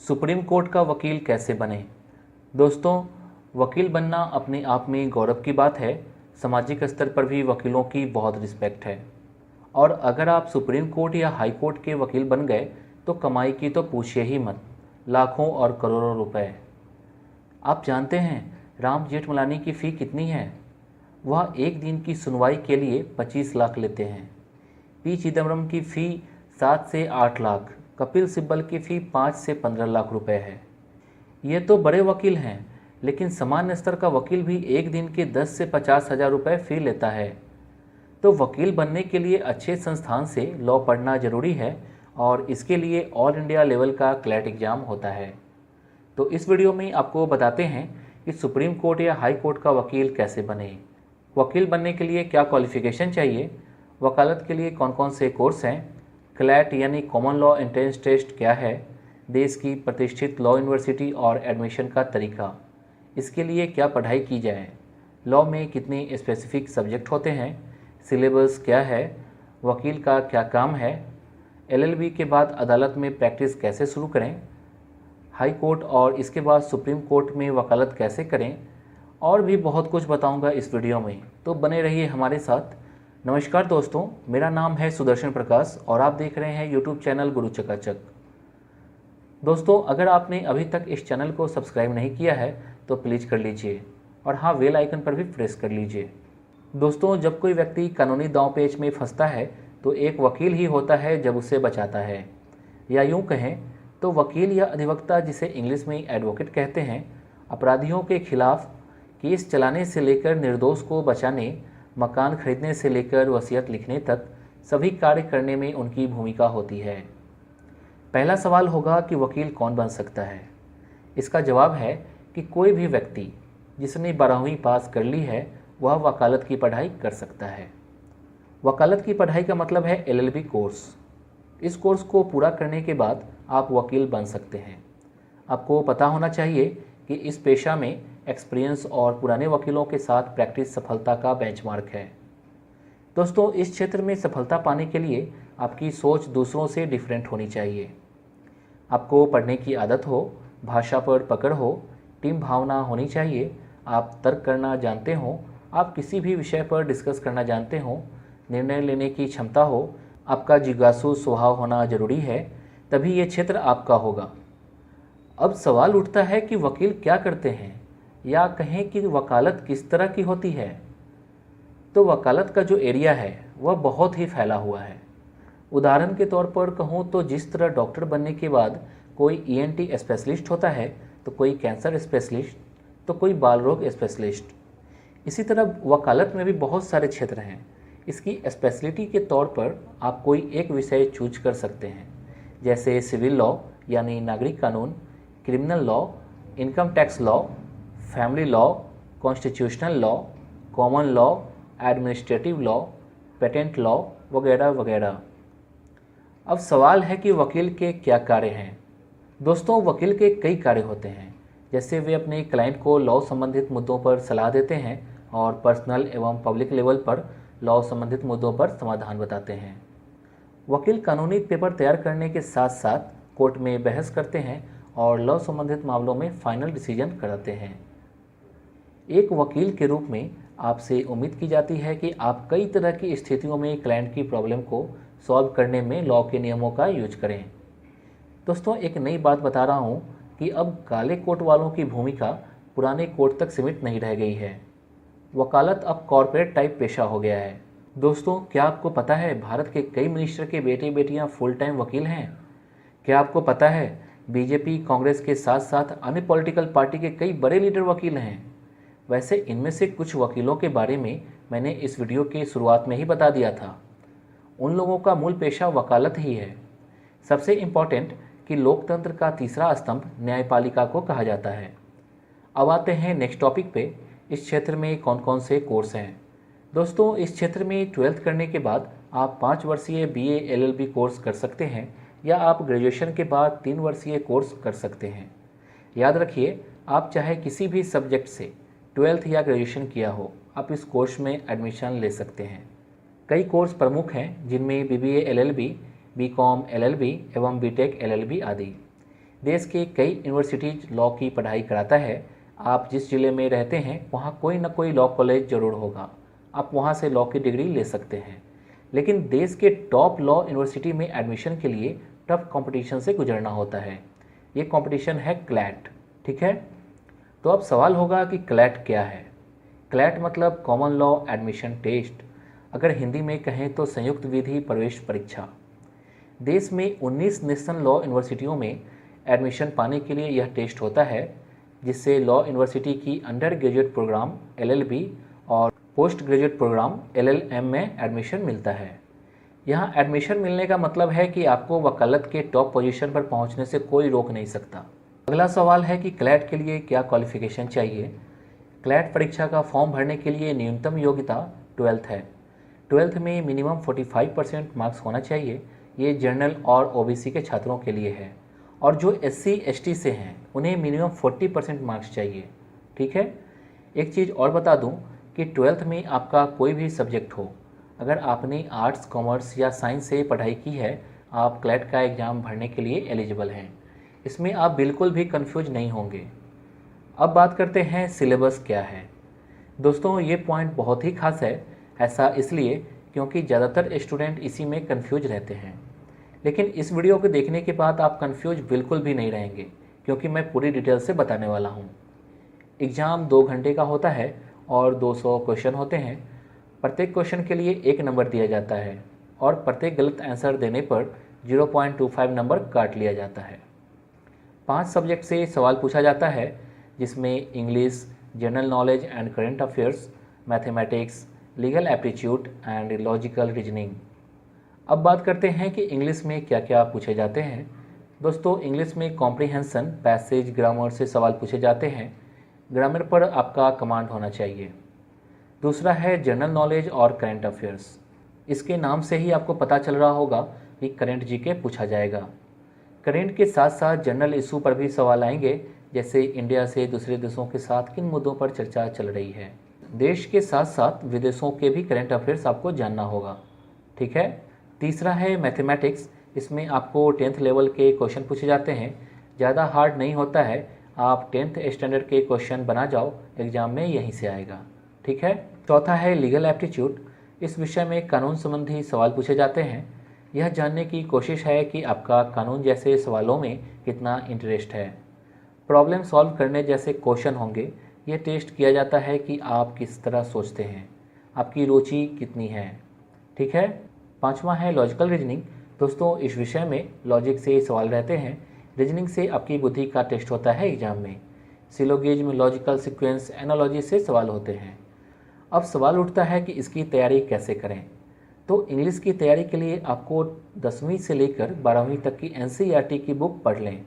Supreme court का वकील कैसे बने। दोस्तों, वकील बनना अपने आप में गौरव की बात है। सामाजिक स्तर पर भी वकीलों की बहुत रिस्पेक्ट है और अगर आप सुप्रीम कोर्ट या हाई कोर्ट के वकील बन गए तो कमाई की तो पूछिए ही मत, लाखों और करोड़ों रुपए। आप जानते हैं राम जेठमलानी की फ़ी कितनी है? वह एक दिन की सुनवाई के लिए 25 लाख लेते हैं। पी चिदम्बरम की फ़ी 7 से 8 लाख, कपिल सिब्बल की फ़ी 5 से 15 लाख रुपए है। ये तो बड़े वकील हैं, लेकिन सामान्य स्तर का वकील भी एक दिन के 10 से 50 हज़ार रुपये फ़ी लेता है। तो वकील बनने के लिए अच्छे संस्थान से लॉ पढ़ना ज़रूरी है और इसके लिए ऑल इंडिया लेवल का क्लैट एग्ज़ाम होता है। तो इस वीडियो में आपको बताते हैं कि सुप्रीम कोर्ट या हाई कोर्ट का वकील कैसे बने, वकील बनने के लिए क्या क्वालिफ़िकेशन चाहिए, वकालत के लिए कौन कौन से कोर्स हैं, क्लैट यानी कॉमन लॉ एंट्रेंस टेस्ट क्या है, देश की प्रतिष्ठित लॉ यूनिवर्सिटी और एडमिशन का तरीका, इसके लिए क्या पढ़ाई की जाए, लॉ में कितने स्पेसिफिक सब्जेक्ट होते हैं, सिलेबस क्या है, वकील का क्या काम है, एलएलबी के बाद अदालत में प्रैक्टिस कैसे शुरू करें, हाई कोर्ट और इसके बाद सुप्रीम कोर्ट में वकालत कैसे करें, और भी बहुत कुछ बताऊंगा इस वीडियो में, तो बने रहिए हमारे साथ। नमस्कार दोस्तों, मेरा नाम है सुदर्शन प्रकाश और आप देख रहे हैं यूट्यूब चैनल गुरु चकाचक। दोस्तों, अगर आपने अभी तक इस चैनल को सब्सक्राइब नहीं किया है तो प्लीज़ कर लीजिए और हाँ, बेल आइकन पर भी प्रेस कर लीजिए। दोस्तों, जब कोई व्यक्ति कानूनी दांव पेच में फंसता है तो एक वकील ही होता है जब उसे बचाता है, या यूँ कहें तो वकील या अधिवक्ता, जिसे इंग्लिश में एडवोकेट कहते हैं, अपराधियों के खिलाफ केस चलाने से लेकर निर्दोष को बचाने, मकान खरीदने से लेकर वसीयत लिखने तक सभी कार्य करने में उनकी भूमिका होती है। पहला सवाल होगा कि वकील कौन बन सकता है। इसका जवाब है कि कोई भी व्यक्ति जिसने 12वीं पास कर ली है वह वकालत की पढ़ाई कर सकता है। वकालत की पढ़ाई का मतलब है एलएलबी कोर्स। इस कोर्स को पूरा करने के बाद आप वकील बन सकते हैं। आपको पता होना चाहिए कि इस पेशा में एक्सपीरियंस और पुराने वकीलों के साथ प्रैक्टिस सफलता का बेंचमार्क है। दोस्तों, इस क्षेत्र में सफलता पाने के लिए आपकी सोच दूसरों से डिफरेंट होनी चाहिए। आपको पढ़ने की आदत हो, भाषा पर पकड़ हो, टीम भावना होनी चाहिए, आप तर्क करना जानते हो, आप किसी भी विषय पर डिस्कस करना जानते हो, निर्णय लेने की क्षमता हो, आपका जिज्ञासु स्वभाव होना जरूरी है, तभी ये क्षेत्र आपका होगा। अब सवाल उठता है कि वकील क्या करते हैं, या कहें कि वकालत किस तरह की होती है। तो वकालत का जो एरिया है वह बहुत ही फैला हुआ है। उदाहरण के तौर पर कहूँ तो जिस तरह डॉक्टर बनने के बाद कोई ईएनटी स्पेशलिस्ट होता है, तो कोई कैंसर स्पेशलिस्ट, तो कोई बाल रोग स्पेशलिस्ट। इसी तरह वकालत में भी बहुत सारे क्षेत्र हैं। इसकी स्पेशलिटी के तौर पर आप कोई एक विषय चूज कर सकते हैं, जैसे सिविल लॉ यानी नागरिक कानून, criminal law, income tax law, family law, constitutional law, common law, administrative law, patent law वगैरह वगैरह। अब सवाल है कि वकील के क्या कार्य हैं। दोस्तों, वकील के कई कार्य होते हैं, जैसे वे अपने क्लाइंट को लॉ संबंधित मुद्दों पर सलाह देते हैं और पर्सनल एवं पब्लिक लेवल पर लॉ संबंधित मुद्दों पर समाधान बताते हैं। वकील कानूनी पेपर तैयार करने के साथ साथ कोर्ट में बहस करते हैं और लॉ संबंधित मामलों में फाइनल डिसीजन कराते हैं। एक वकील के रूप में आपसे उम्मीद की जाती है कि आप कई तरह की स्थितियों में क्लाइंट की प्रॉब्लम को सॉल्व करने में लॉ के नियमों का यूज करें। दोस्तों, एक नई बात बता रहा हूँ कि अब काले कोट वालों की भूमिका पुराने कोट तक सीमित नहीं रह गई है। वकालत अब कॉरपोरेट टाइप पेशा हो गया है। दोस्तों, क्या आपको पता है भारत के कई मिनिस्टर के बेटे बेटियां फुल टाइम वकील हैं? क्या आपको पता है बीजेपी, कांग्रेस के साथ साथ अन्य पॉलिटिकल पार्टी के कई बड़े लीडर वकील हैं? वैसे इनमें से कुछ वकीलों के बारे में मैंने इस वीडियो के शुरुआत में ही बता दिया था। उन लोगों का मूल पेशा वकालत ही है। सबसे इम्पॉर्टेंट कि लोकतंत्र का तीसरा स्तंभ न्यायपालिका को कहा जाता है। अब आते हैं नेक्स्ट टॉपिक पे। इस क्षेत्र में कौन कौन से कोर्स हैं। दोस्तों, इस क्षेत्र में 12th करने के बाद आप 5 वर्षीय बीए एलएलबी कोर्स कर सकते हैं, या आप ग्रेजुएशन के बाद 3 वर्षीय कोर्स कर सकते हैं। याद रखिए, आप चाहे किसी भी सब्जेक्ट से 12th या ग्रेजुएशन किया हो, आप इस कोर्स में एडमिशन ले सकते हैं। कई कोर्स प्रमुख हैं, जिनमें बीबीए एलएलबी, बीकॉम एलएलबी एवं बीटेक एलएलबी आदि। देश के कई यूनिवर्सिटीज लॉ की पढ़ाई कराता है। आप जिस ज़िले में रहते हैं वहाँ कोई ना कोई लॉ कॉलेज ज़रूर होगा, आप वहाँ से लॉ की डिग्री ले सकते हैं। लेकिन देश के टॉप लॉ यूनिवर्सिटी में एडमिशन के लिए टफ कंपटीशन से गुजरना होता है। ये कंपटीशन है क्लैट, ठीक है। तो अब सवाल होगा कि क्लैट क्या है। क्लैट मतलब कॉमन लॉ एडमिशन टेस्ट, अगर हिंदी में कहें तो संयुक्त विधि प्रवेश परीक्षा। देश में 19 नेशनल लॉ यूनिवर्सिटियों में एडमिशन पाने के लिए यह टेस्ट होता है, जिससे लॉ यूनिवर्सिटी की अंडर ग्रेजुएट प्रोग्राम LLB और पोस्ट ग्रेजुएट प्रोग्राम LLM में एडमिशन मिलता है। यहाँ एडमिशन मिलने का मतलब है कि आपको वकालत के टॉप पोजीशन पर पहुँचने से कोई रोक नहीं सकता। अगला सवाल है कि क्लैट के लिए क्या क्वालिफिकेशन चाहिए। क्लैट परीक्षा का फॉर्म भरने के लिए न्यूनतम योग्यता 12th है। 12th में मिनिमम 45% मार्क्स होना चाहिए। ये जनरल और OBC के छात्रों के लिए है, और जो SC ST से हैं उन्हें मिनिमम 40% मार्क्स चाहिए, ठीक है। एक चीज़ और बता दूं कि 12th में आपका कोई भी सब्जेक्ट हो, अगर आपने आर्ट्स, कॉमर्स या साइंस से पढ़ाई की है, आप क्लैट का एग्ज़ाम भरने के लिए एलिजिबल हैं। इसमें आप बिल्कुल भी कंफ्यूज नहीं होंगे। अब बात करते हैं सिलेबस क्या है। दोस्तों, ये पॉइंट बहुत ही खास है। ऐसा इसलिए क्योंकि ज़्यादातर स्टूडेंट इसी में कंफ्यूज रहते हैं। लेकिन इस वीडियो को देखने के बाद आप कंफ्यूज बिल्कुल भी नहीं रहेंगे, क्योंकि मैं पूरी डिटेल से बताने वाला हूँ। एग्ज़ाम 2 घंटे का होता है और 200 क्वेश्चन होते हैं। प्रत्येक क्वेश्चन के लिए 1 नंबर दिया जाता है और प्रत्येक गलत आंसर देने पर 0.25 नंबर काट लिया जाता है। 5 सब्जेक्ट से सवाल पूछा जाता है, जिसमें English, general knowledge and current affairs, mathematics, legal aptitude and logical reasoning. अब बात करते हैं कि इंग्लिश में क्या क्या पूछे जाते हैं। दोस्तों, इंग्लिश में कॉम्प्रिहेंशन, पैसेज, ग्रामर से सवाल पूछे जाते हैं। ग्रामर पर आपका कमांड होना चाहिए। दूसरा है जनरल नॉलेज और करंट अफेयर्स। इसके नाम से ही आपको पता चल रहा होगा कि करंट GK पूछा जाएगा। करंट के साथ साथ जनरल इशू पर भी सवाल आएंगे, जैसे इंडिया से दूसरे देशों के साथ किन मुद्दों पर चर्चा चल रही है। देश के साथ साथ विदेशों के भी करंट अफेयर्स आपको जानना होगा, ठीक है। तीसरा है मैथमेटिक्स। इसमें आपको 10th लेवल के क्वेश्चन पूछे जाते हैं। ज़्यादा हार्ड नहीं होता है, आप 10th स्टैंडर्ड के क्वेश्चन बना जाओ, एग्जाम में यहीं से आएगा, ठीक है। चौथा है लीगल एप्टीट्यूड। इस विषय में कानून संबंधी सवाल पूछे जाते हैं। यह जानने की कोशिश है कि आपका कानून जैसे सवालों में कितना इंटरेस्ट है। प्रॉब्लम सॉल्व करने जैसे क्वेश्चन होंगे। यह टेस्ट किया जाता है कि आप किस तरह सोचते हैं, आपकी रुचि कितनी है, ठीक है। पांचवा है लॉजिकल रीजनिंग। दोस्तों, इस विषय में लॉजिक से सवाल रहते हैं। रीजनिंग से आपकी बुद्धि का टेस्ट होता है एग्जाम में। सिलोगिज्म, लॉजिकल सीक्वेंस, एनालॉजी से सवाल होते हैं। अब सवाल उठता है कि इसकी तैयारी कैसे करें। तो इंग्लिश की तैयारी के लिए आपको 10वीं से लेकर 12वीं तक की NCERT की बुक पढ़ लें।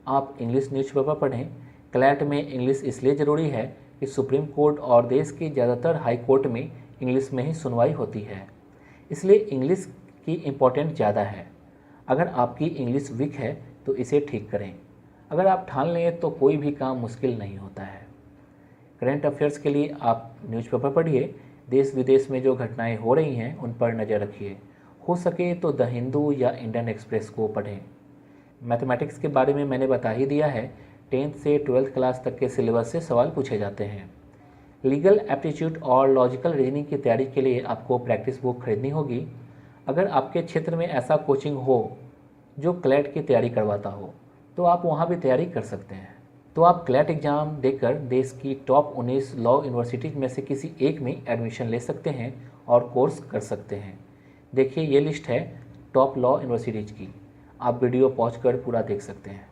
आप इंग्लिश न्यूज़पेपर पढ़ें। क्लैट में इंग्लिश इसलिए ज़रूरी है कि सुप्रीम कोर्ट और देश के ज़्यादातर हाई कोर्ट में इंग्लिश में ही सुनवाई होती है, इसलिए इंग्लिश की इम्पोर्टेंट ज़्यादा है। अगर आपकी इंग्लिश वीक है तो इसे ठीक करें। अगर आप ठान लें तो कोई भी काम मुश्किल नहीं होता है। करंट अफेयर्स के लिए आप न्यूज़पेपर पढ़िए। देश विदेश में जो घटनाएं हो रही हैं उन पर नज़र रखिए। हो सके तो द हिंदू या इंडियन एक्सप्रेस को पढ़ें। मैथमेटिक्स के बारे में मैंने बता ही दिया है। 10th से 12th क्लास तक के सिलेबस से सवाल पूछे जाते हैं। लीगल एप्टीट्यूड और लॉजिकल रीजनिंग की तैयारी के लिए आपको प्रैक्टिस बुक खरीदनी होगी। अगर आपके क्षेत्र में ऐसा कोचिंग हो जो क्लैट की तैयारी करवाता हो तो आप वहाँ भी तैयारी कर सकते हैं। तो आप क्लैट एग्ज़ाम देकर देश की टॉप 19 लॉ यूनिवर्सिटीज़ में से किसी एक में एडमिशन ले सकते हैं और कोर्स कर सकते हैं। देखिए, ये लिस्ट है टॉप लॉ यूनिवर्सिटीज़ की। आप वीडियो पॉज कर पूरा देख सकते हैं।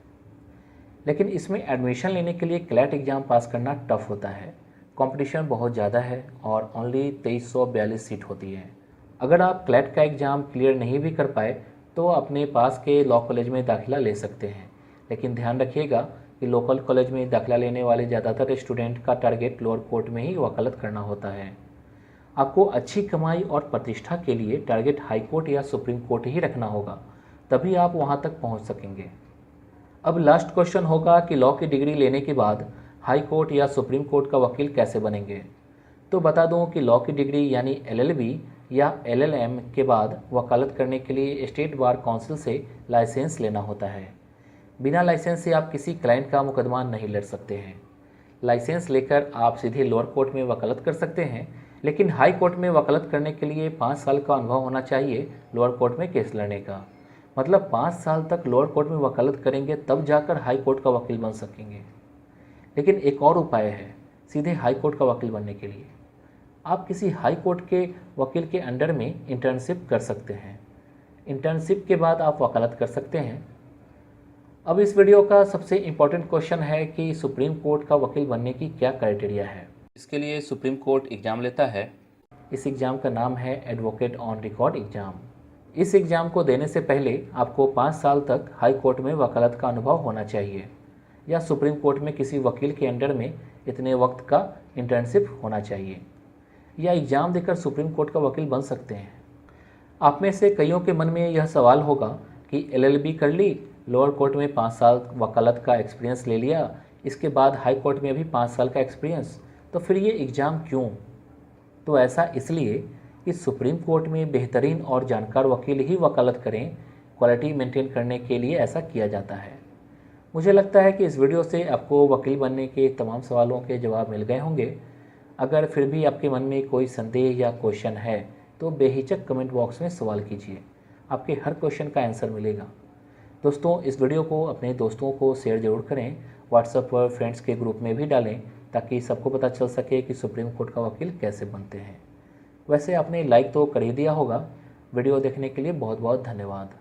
लेकिन इसमें एडमिशन लेने के लिए क्लैट एग्ज़ाम पास करना टफ होता है। कंपटीशन बहुत ज़्यादा है और ओनली 2342 सीट होती है। अगर आप क्लैट का एग्ज़ाम क्लियर नहीं भी कर पाए तो अपने पास के लॉ कॉलेज में दाखिला ले सकते हैं। लेकिन ध्यान रखिएगा कि लोकल कॉलेज में दाखिला लेने वाले ज़्यादातर स्टूडेंट का टारगेट लोअर कोर्ट में ही वकालत करना होता है। आपको अच्छी कमाई और प्रतिष्ठा के लिए टारगेट हाई कोर्ट या सुप्रीम कोर्ट ही रखना होगा, तभी आप वहाँ तक पहुँच सकेंगे। अब लास्ट क्वेश्चन होगा कि लॉ की डिग्री लेने के बाद हाई कोर्ट या सुप्रीम कोर्ट का वकील कैसे बनेंगे। तो बता दूं कि लॉ की डिग्री यानी LLB या LLM के बाद वकालत करने के लिए स्टेट बार काउंसिल से लाइसेंस लेना होता है। बिना लाइसेंस से आप किसी क्लाइंट का मुकदमा नहीं लड़ सकते हैं। लाइसेंस लेकर आप सीधे लोअर कोर्ट में वकालत कर सकते हैं, लेकिन हाई कोर्ट में वकालत करने के लिए 5 साल का अनुभव होना चाहिए लोअर कोर्ट में केस लड़ने का। मतलब 5 साल तक लोअर कोर्ट में वकालत करेंगे तब जाकर हाई कोर्ट का वकील बन सकेंगे। लेकिन एक और उपाय है सीधे हाई कोर्ट का वकील बनने के लिए। आप किसी हाई कोर्ट के वकील के अंडर में इंटर्नशिप कर सकते हैं। इंटर्नशिप के बाद आप वकालत कर सकते हैं। अब इस वीडियो का सबसे इम्पॉर्टेंट क्वेश्चन है कि सुप्रीम कोर्ट का वकील बनने की क्या क्राइटेरिया है। इसके लिए सुप्रीम कोर्ट एग्ज़ाम लेता है। इस एग्ज़ाम का नाम है एडवोकेट ऑन रिकॉर्ड एग्ज़ाम। इस एग्ज़ाम को देने से पहले आपको 5 साल तक हाई कोर्ट में वकालत का अनुभव होना चाहिए या सुप्रीम कोर्ट में किसी वकील के अंडर में इतने वक्त का इंटर्नशिप होना चाहिए, या एग्ज़ाम देकर सुप्रीम कोर्ट का वकील बन सकते हैं। आप में से कईयों के मन में यह सवाल होगा कि LLB कर ली, लोअर कोर्ट में 5 साल वकालत का एक्सपीरियंस ले लिया, इसके बाद हाई कोर्ट में भी 5 साल का एक्सपीरियंस, तो फिर ये एग्ज़ाम क्यों? तो ऐसा इसलिए कि सुप्रीम कोर्ट में बेहतरीन और जानकार वकील ही वकालत करें। क्वालिटी मेंटेन करने के लिए ऐसा किया जाता है। मुझे लगता है कि इस वीडियो से आपको वकील बनने के तमाम सवालों के जवाब मिल गए होंगे। अगर फिर भी आपके मन में कोई संदेह या क्वेश्चन है तो बेहिचक कमेंट बॉक्स में सवाल कीजिए, आपके हर क्वेश्चन का आंसर मिलेगा। दोस्तों, इस वीडियो को अपने दोस्तों को शेयर ज़रूर करें, व्हाट्सएप पर फ्रेंड्स के ग्रुप में भी डालें ताकि सबको पता चल सके कि सुप्रीम कोर्ट का वकील कैसे बनते हैं। वैसे आपने लाइक तो कर ही दिया होगा। वीडियो देखने के लिए बहुत बहुत धन्यवाद।